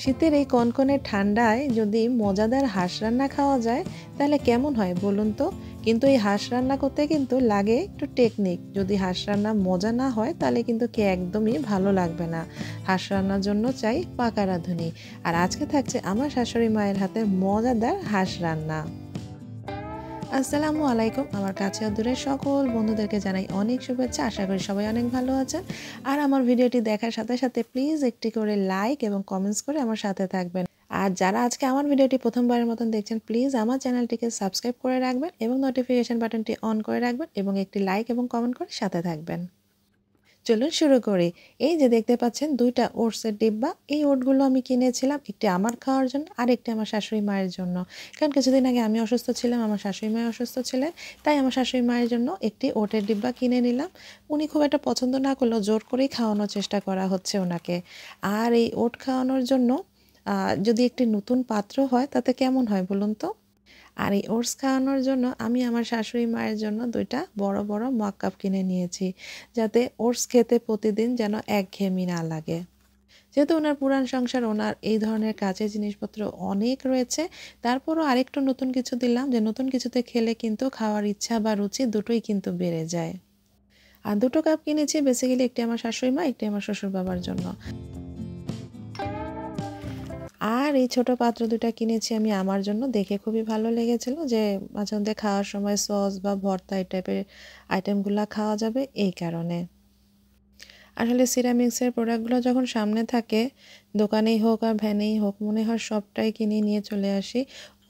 শীতের এই কনকনে ঠান্ডায় যদি মজাদার হাঁস রান্না খাওয়া যায় তাহলে কেমন হয় বলুন তো। কিন্তু এই হাঁস রান্না করতে কিন্তু লাগে একটু টেকনিক। যদি হাঁস রান্না মজা না হয় তাহলে কিন্তু একদমই ভালো লাগবে না। হাঁস রান্নার জন্য চাই পাকা রাঁধুনি। আর আজকে থাকছে আমার শাশুড়ি মায়ের হাতে মজাদার হাঁস রান্না। আসসালামু আলাইকুম। আমার কাছে ও দূরের সকল বন্ধুদেরকে জানাই অনেক শুভেচ্ছা। আশা করি সবাই অনেক ভালো আছেন। আর আমার ভিডিওটি দেখার সাথে সাথে প্লিজ একটি করে লাইক এবং কমেন্টস করে আমার সাথে থাকবেন। আর যারা আজকে আমার ভিডিওটি প্রথমবারের মতন দেখছেন প্লিজ আমার চ্যানেলটিকে সাবস্ক্রাইব করে রাখবেন এবং নোটিফিকেশন বাটনটি অন করে রাখবেন এবং একটি লাইক এবং কমেন্ট করে সাথে থাকবেন। চলুন শুরু করি। এই যে দেখতে পাচ্ছেন ২টা ওটসের ডিব্বা। এই ওটগুলো আমি কিনেছিলাম একটি আমার খাওয়ার জন্য আর একটি আমার শাশুড়ি মায়ের জন্য। কারণ কিছুদিন আগে আমি অসুস্থ ছিলাম, আমার শাশুড়ি মা অসুস্থ ছিলেন। তাই আমার শাশুড়ি মায়ের জন্য একটি ওটের ডিব্বা কিনে নিলাম। উনি খুব একটা পছন্দ না করলেও জোর করেই খাওয়ানোর চেষ্টা করা হচ্ছে ওনাকে। আর এই ওট খাওয়ানোর জন্য যদি একটি নতুন পাত্র হয় তাতে কেমন হয় বলুন তো? আর এই ওটস খাওয়ানোর জন্য আমি আমার শাশুড়ি মায়ের জন্য ২টা বড় বড় মগ কাপ কিনে নিয়েছি, যাতে ওটস খেতে প্রতিদিন যেন একঘেয়েমি না লাগে। যেহেতু ওনার পুরান সংসার, ওনার এই ধরনের কাজের জিনিসপত্র অনেক রয়েছে, তারপরও আরেকটু নতুন কিছু দিলাম যে নতুন কিছুতে খেলে কিন্তু খাওয়ার ইচ্ছা বা রুচি দুটোই কিন্তু বেড়ে যায়। আর ২টো কাপ কিনেছি বেসিক্যালি, একটি আমার শাশুড়ি মা, একটি আমার শ্বশুর বাবার জন্য। আর এই ছোট পাত্র ২টা কিনেছি আমি আমার জন্য। দেখে খুবই ভালো লেগেছিল যে মাঝে মধ্যে খাওয়ার সময় সস বা ভর্তা এই টাইপের আইটেমগুলো খাওয়া যাবে এই কারণে। আসলে সিরামিক্সের প্রোডাক্টগুলো যখন সামনে থাকে, দোকানেই হোক আর ভ্যানেই হোক, মনে হয় সবটাই কিনে নিয়ে চলে আসি।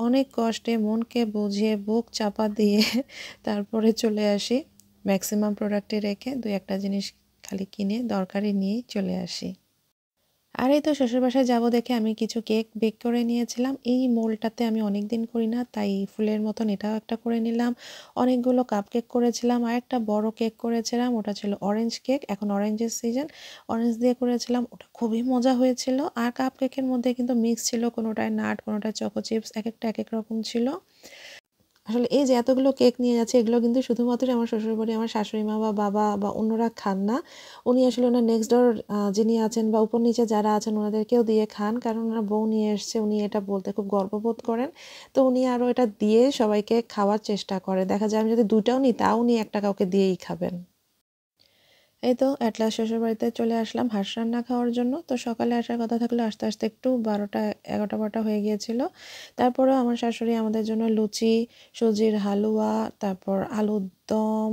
অনেক কষ্টে মনকে বুঝিয়ে বুক চাপা দিয়ে তারপরে চলে আসি। ম্যাক্সিমাম প্রোডাক্টে রেখে ২-১টা জিনিস খালি কিনে দরকারি নিয়েই চলে আসি। আর এই তো শ্বশুরবাসায় যাবো দেখে আমি কিছু কেক বেক করে নিয়েছিলাম। এই মোল্ডটাতে আমি অনেকদিন করি না, তাই ফুলের মতন এটাও একটা করে নিলাম। অনেকগুলো কাপ কেক করেছিলাম আর একটা বড় কেক করেছিলাম, ওটা ছিল অরেঞ্জ কেক। এখন অরেঞ্জের সিজন, অরেঞ্জ দিয়ে করেছিলাম, ওটা খুবই মজা হয়েছিল। আর কাপ কেকের মধ্যে কিন্তু মিক্স ছিল, কোনোটায় নাট, কোনোটায় চকো চিপস, একেকটা একেক রকম ছিল। আসলে এই যে এতগুলো কেক নিয়ে যাচ্ছে, এগুলো কিন্তু শুধুমাত্রই আমার শ্বশুরবাড়ি, আমার শাশুড়ি মা বা বাবা বা অন্যরা খান না। উনি আসলে ওনার নেক্সট ডোর যিনি আছেন বা উপর নিচে যারা আছেন ওনাদেরকেও দিয়ে খান, কারণ ওনার বউ নিয়ে এসছে, উনি এটা বলতে খুব গর্ববোধ করেন। তো উনি আরও এটা দিয়ে সবাইকে খাওয়ার চেষ্টা করে। দেখা যায় আমি যদি ২টাও নিই তাও উনি একটা কাউকে দিয়েই খাবেন। এই তো এট লাস্ট শ্বশুরবাড়িতে চলে আসলাম হাঁস রান্না খাওয়ার জন্য। তো সকালে আসার কথা থাকলেও আস্তে আস্তে একটু ১২টা ১১টা হয়ে গিয়েছিল। তারপরেও আমার শাশুড়ি আমাদের জন্য লুচি, সুজির হালুয়া, তারপর আলুর দম,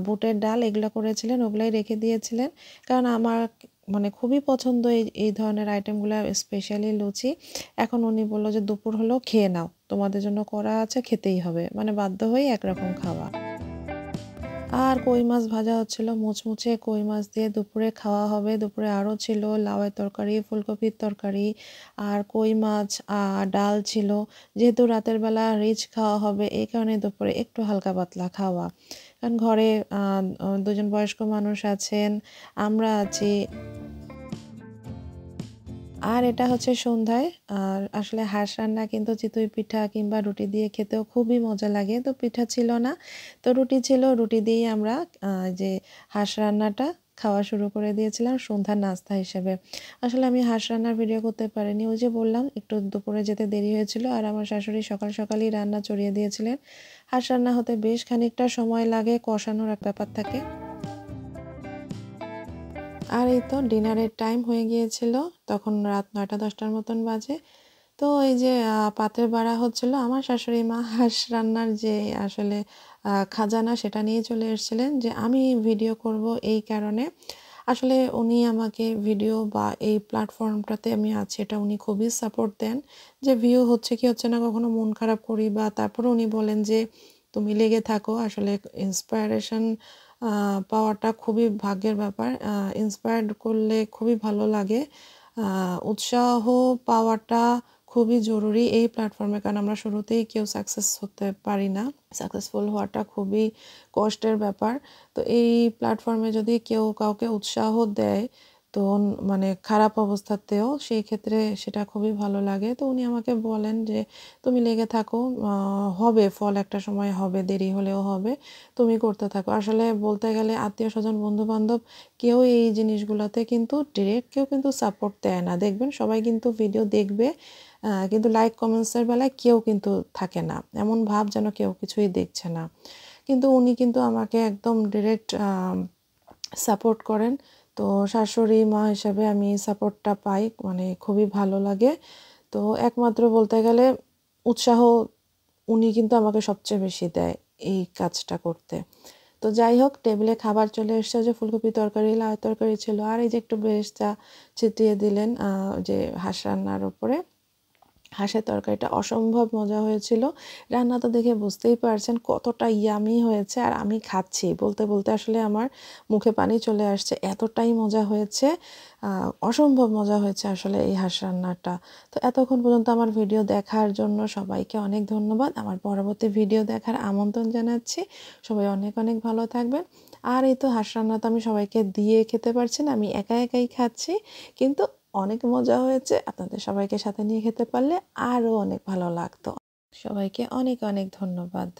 বুটের ডাল এগুলো করেছিলেন, ওগুলাই রেখে দিয়েছিলেন। কারণ আমার মানে খুবই পছন্দ এই ধরনের আইটেমগুলো, স্পেশালি লুচি। এখন উনি বলল যে দুপুর হলেও খেয়ে নাও, তোমাদের জন্য করা আছে, খেতেই হবে, মানে বাধ্য হয়েই একরকম খাওয়া। আর কই মাছ ভাজা হচ্ছিল, মুচমুচে কই মাছ দিয়ে দুপুরে খাওয়া হবে। দুপুরে আরও ছিল লাউয়ের তরকারি, ফুলকপির তরকারি আর কই মাছ, আর ডাল ছিল। যেহেতু রাতের বেলা রিচ খাওয়া হবে এই কারণে দুপুরে একটু হালকা পাতলা খাওয়া। কারণ ঘরে ২জন বয়স্ক মানুষ আছেন, আমরা আছি। আর এটা হচ্ছে সন্ধ্যায়। আর আসলে হাঁস রান্না কিন্তু চিতই পিঠা কিংবা রুটি দিয়ে খেতেও খুবই মজা লাগে। তো পিঠা ছিল না, তো রুটি ছিল, রুটি দিয়েই আমরা যে হাঁস রান্নাটা খাওয়া শুরু করে দিয়েছিলাম সন্ধ্যার নাস্তা হিসেবে। আসলে আমি হাঁস রান্নার ভিডিও করতে পারিনি, ওই যে বললাম একটু দুপুরে যেতে দেরি হয়েছিল। আর আমার শাশুড়ি সকাল সকালই রান্না চড়িয়ে দিয়েছিলেন। হাঁস রান্না হতে বেশ খানিকটা সময় লাগে, কষানোর এক ব্যাপার থাকে। আর এই তো ডিনারের টাইম হয়ে গিয়েছিল, তখন রাত ৯টা ১০টার মতন বাজে। তো এই যে পাতের বাড়া হচ্ছিল, আমার শাশুড়ি মা হাঁস রান্নার যে আসলে খাজানা সেটা নিয়ে চলে এসেছিলেন যে আমি ভিডিও করব এই কারণে। আসলে উনি আমাকে ভিডিও বা এই প্ল্যাটফর্মটাতে আমি আছি এটা উনি খুবই সাপোর্ট দেন, যে ভিউ হচ্ছে কি হচ্ছে না কখনো মন খারাপ করি, বা তারপরে উনি বলেন যে তুমি লেগে থাকো। আসলে ইন্সপায়ারেশন পাওয়াটা খুবই ভাগ্যের ব্যাপার। ইন্সপায়ার্ড করলে খুবই ভালো লাগে। উৎসাহ পাওয়াটা খুবই জরুরি এই প্ল্যাটফর্মে, কারণ আমরা শুরুতেই কেউ সাকসেস হতে পারি না। সাকসেসফুল হওয়াটা খুবই কষ্টের ব্যাপার। তো এই প্ল্যাটফর্মে যদি কেউ কাউকে উৎসাহ দেয় তো মানে খারাপ অবস্থাতেও সেই ক্ষেত্রে সেটা খুবই ভালো লাগে। তো উনি আমাকে বলেন যে, "তুমি লেগে থাকো, হবে ফল একটা সময় হবে, দেরি হলেও হবে। তুমি করতে থাকো।" আসলে বলতে গেলে আত্মীয়স্বজন, বন্ধু-বান্ধব কেউ এই জিনিসগুলাতে কিন্তু ডিরেক্ট কেউ কিন্তু সাপোর্ট দেয় না। দেখবেন সবাই কিন্তু ভিডিও দেখবে, কিন্তু লাইক কমেন্টসের বেলায় কেউ কিন্তু থাকে না। এমন ভাব যেন কেউ কিছুই দেখছে না। কিন্তু উনি কিন্তু আমাকে একদম ডিরেক্ট সাপোর্ট করেন। তো শাশুড়ি মা হিসেবে আমি সাপোর্টটা পাই, মানে খুবই ভালো লাগে। তো একমাত্র বলতে গেলে উৎসাহ উনি কিন্তু আমাকে সবচেয়ে বেশি দেয় এই কাজটা করতে। তো যাই হোক, টেবিলে খাবার চলে এসছে, যে ফুলকপি তরকারি, লাউ তরকারি ছিল, আর এই যে একটু বেরেস্তা ছিটিয়ে দিলেন যে হাঁস রান্নার উপরে। হাঁসের তরকারিটা অসম্ভব মজা হয়েছিল। রান্না তো দেখে বুঝতেই পারছেন কতটা ইয়ামি হয়েছে, আর আমি খাচ্ছি। বলতে, বলতে আসলে আমার মুখে পানি চলে আসছে। এতটাই মজা হয়েছে, অসম্ভব মজা হয়েছে আসলে এই হাঁস রান্নাটা। তো এতক্ষণ পর্যন্ত আমার ভিডিও দেখার জন্য সবাইকে অনেক ধন্যবাদ। আমার পরবর্তী ভিডিও দেখার আমন্ত্রণ জানাচ্ছি। সবাই অনেক, অনেক ভালো থাকবেন। আর এই তো হাঁস রান্না তো আমি সবাইকে দিয়ে খেতে পারছি না, আমি একা একাই খাচ্ছি। কিন্তু অনেক মজা হয়েছে। আপনাদের সবাইকে সাথে নিয়ে খেতে পারলে আরও অনেক ভালো লাগতো। সবাইকে অনেক অনেক ধন্যবাদ।